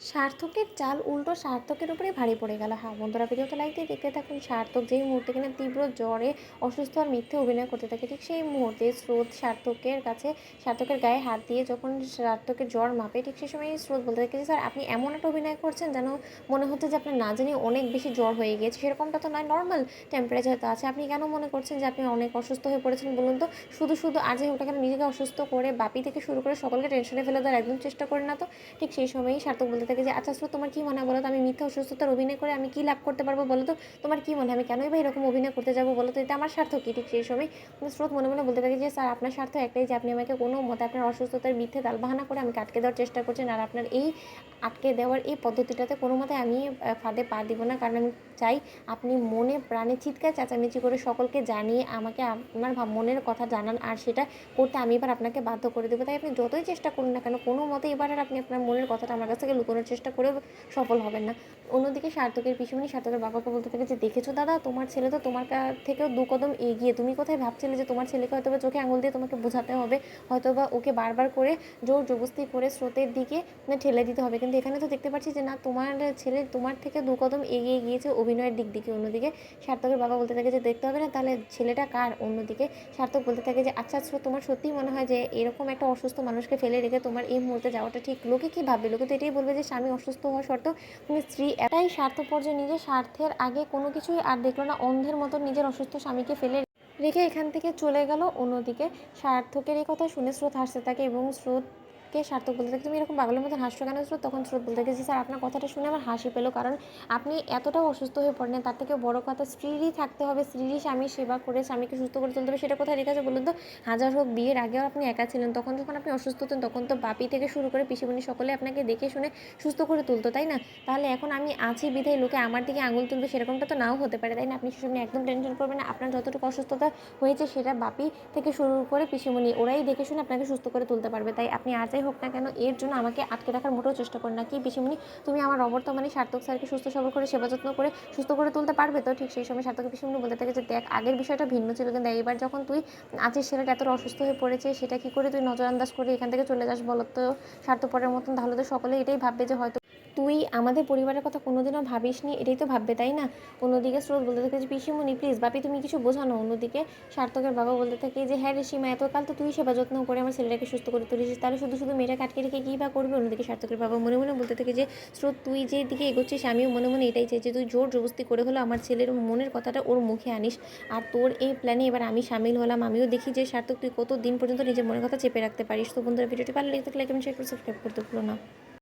সার্থকের চাল উল্টো সার্থকের উপরেই ভারী পড়ে গেল। হ্যাঁ বন্ধুরা, ভিডিওটা লাইক দিয়ে দেখতে থাকুন। সার্থক যেই মুহূর্তে কিনা তীব্র জ্বরে অসুস্থ আর মিথ্যে অভিনয় করতে থাকে, ঠিক সেই মুহূর্তে স্রোত সার্থকের কাছে সার্থকের গায়ে হাত দিয়ে যখন সার্থকের জ্বর মাপে, ঠিক সেই সময় স্রোত বলতে থাকে যে স্যার আপনি এমন একটা অভিনয় করছেন যেন মনে হচ্ছে যে আপনার না জানি অনেক বেশি জ্বর হয়ে গিয়েছে। সেরকমটা তো নয়, নর্মাল টেম্পারেচার তো আছে। আপনি কেন মনে করছেন যে আপনি অনেক অসুস্থ হয়ে পড়েছেন বলুন তো? শুধু শুধু আজ হোক কেন নিজেকে অসুস্থ করে বাপি থেকে শুরু করে সকলকে টেনশনে ফেলে দেওয়ার একদম চেষ্টা করেন না তো। ঠিক সেই সময়ই সার্থক বলতে থাকে যে আচ্ছা স্রোত, তোমার কী মনে হয় বলো তো? আমি মিথ্যা অসুস্থতার অভিনয় করে আমি কী লাভ করতে পারবো বলো তো? তোমার কী মনে হয় আমি কেনই বা এরকম অভিনয় করতে যাবো বলো তো? এটা আমার স্বার্থ কী? ঠিক সেই সময় স্রোত মনে মনে বলতে থাকে যে স্যার আপনার স্বার্থ একটাই, যে আপনি আমাকে কোনো মতে আপনার অসুস্থতার মিথ্যে তালবাহানা করে আমাকে আটকে দেওয়ার চেষ্টা করছেন। আর আপনার এই আটকে দেওয়ার এই পদ্ধতিটাতে কোনো মতে আমি ফাঁদে পা দিব না। কারণ আমি চাই আপনি মনে প্রাণে চিৎকার চেঁচামেচি করে সকলকে জানিয়ে আমাকে আপনার মনের কথা জানান, আর সেটা করতে আমি এবার আপনাকে বাধ্য করে দেবো। তাই আপনি যতই চেষ্টা করুন না কেন, কোনো মতে এবার আর আপনি আপনার মনের কথাটা আমার কাছ থেকে লুকোনোর চেষ্টা করেও সফল হবেন না। অন্যদিকে সার্থকের পিছুমনি সার্থকের বাবাকে বলতে থাকে যে দেখেছো দাদা, তোমার ছেলে তো তোমার থেকেও 2 কদম এগিয়ে। তুমি কোথায় ভাবছিলে যে তোমার ছেলেকে হয়তো বা চোখে আঙুল দিয়ে তোমাকে বোঝাতে হবে, হয়তো বা ওকে বারবার করে জোর জবস্তি করে স্রোতের দিকে ঠেলে দিতে হবে, কিন্তু এখানে তো দেখতে পাচ্ছি যে না, তোমার ছেলে তোমার থেকে 2 কদম এগিয়ে গিয়েছে অভিনয়ের দিক দিকে। অন্যদিকে সার্থকের বাবা বলতে থাকে যে দেখতে হবে না, তাহলে ছেলেটা কার? অন্যদিকে সার্থক বলতে থাকে যে আচ্ছা আচ্ছা, তোমার সত্যিই মনে হয় যে এরকম একটা অসুস্থ মানুষকে ফেলে রেখে তোমার এই মুহূর্তে যাওয়াটা ঠিক? লোকে কী ভাববে? লোকে তো এটাই বলবে যে স্বামী অসুস্থ হওয়া সত্ত্বেও স্ত্রী এটাই স্বার্থপর যে নিজের স্বার্থের আগে কোনো কিছুই আর দেখলো না, অন্ধের মতো নিজের অসুস্থ স্বামীকে ফেলে রেখে এখান থেকে চলে গেল। অন্যদিকে সার্থকের এই কথা শুনে স্রোত হাসতে থাকে এবং স্রোতকে সার্থক বলতে থাকে তুমি এরকম পাগলের মতো হাসছো কেন স্রোত? তখন স্রোত বলতে থাকে যে স্যার আপনার কথাটা শুনে আমার হাসি পেলো, কারণ আপনি এতটাও অসুস্থ হয়ে পড়েন। তার থেকে বড় কথা, স্ত্রীরই থাকতে হবে, স্ত্রীরই স্বামীর সেবা করে স্বামীকে সুস্থ করে তুলতে হবে, সেটা কোথায় লেখা আছে বলুন তো? হাজার হোক বিয়ের আগেও আপনি একা ছিলেন, তখন যখন আপনি অসুস্থ হতেন তখন তো বাপি থেকে শুরু করে পিসিমণি সকলে আপনাকে দেখে শুনে সুস্থ করে তুলতো, তাই না? তাহলে এখন আমি আছি বিধায় লোকে আমার দিকে আঙুল তুলবে, সেরকমটা তো নাও হতে পারে, তাই না? আপনি সেসব নিয়ে একদম টেনশন করবেন না। আপনার যতটুকু অসুস্থতা হয়েছে সেটা বাপি থেকে শুরু করে পিসিমণি ওরাই দেখে শুনে আপনাকে সুস্থ করে তুলতে পারবে। তাই আপনি আর যাই হোক না কেন এর জন্য আমাকে আটকে রাখার মোটেও চেষ্টা করেন না। কি পিসিমণি, তুমি আমার অবর্তমানে সার্থক স্যারকে সুস্থ সবল করে সেবা যত্ন করে সুস্থ করে তুলতে পারবে তো? ঠিক সেই সময় সার্থকের পিসিমণি বলতে থাকে যে দেখ, আগের বিষয়টা ভিন্ন ছিল, কিন্তু এবার যখন তুই আছিস ছেলেটা এতটা অসুস্থ হয়ে পড়েছে, সেটা কি করে তুই নজরআন্দাজ করে এখান থেকে চলে যাস বলো তো স্বার্থপরের মতন? তাহলে তো সকলে এটাই ভাববে যে হয়তো তুই আমাদের পরিবারের কথা কোনোদিনও ভাবিসনি, এটাই তো ভাববে, তাই না? অন্যদিকে স্রোত বলতে থাকে যে পিসিমণি প্লিজ, বাপি তুমি কিছু বোঝানো। অন্যদিকে সার্থকের বাবা বলতে থাকে যে হ্যাঁ রে সীমা, এতকাল তো তুই সেবা যত্ন করে আমার ছেলেটাকে সুস্থ করে তুলেছিস, তাহলে শুধু শুধু মেয়েটাকে আটকে রেখে কী বা করবে? অন্যদিকে সার্থকের বাবা মনে মনে বলতে থাকে যে স্রোত, তুই যে দিকে এগোচ্ছিস আমিও মনে মনে এটাই চাই যে তুই জোর জবস্তি করে হলো আমার ছেলের মনের কথাটা ওর মুখে আনিস। আর তোর এই প্ল্যানে এবার আমি সামিল হলাম, আমিও দেখি যে সার্থক তুই কত দিন পর্যন্ত নিজের মনের কথা চেপে রাখতে পারিস। তো বন্ধুরা, ভিডিওটি ভালো লেগে থাকলে লাইক এবং শেয়ার করে সাবস্ক্রাইব করতে ভুলো না।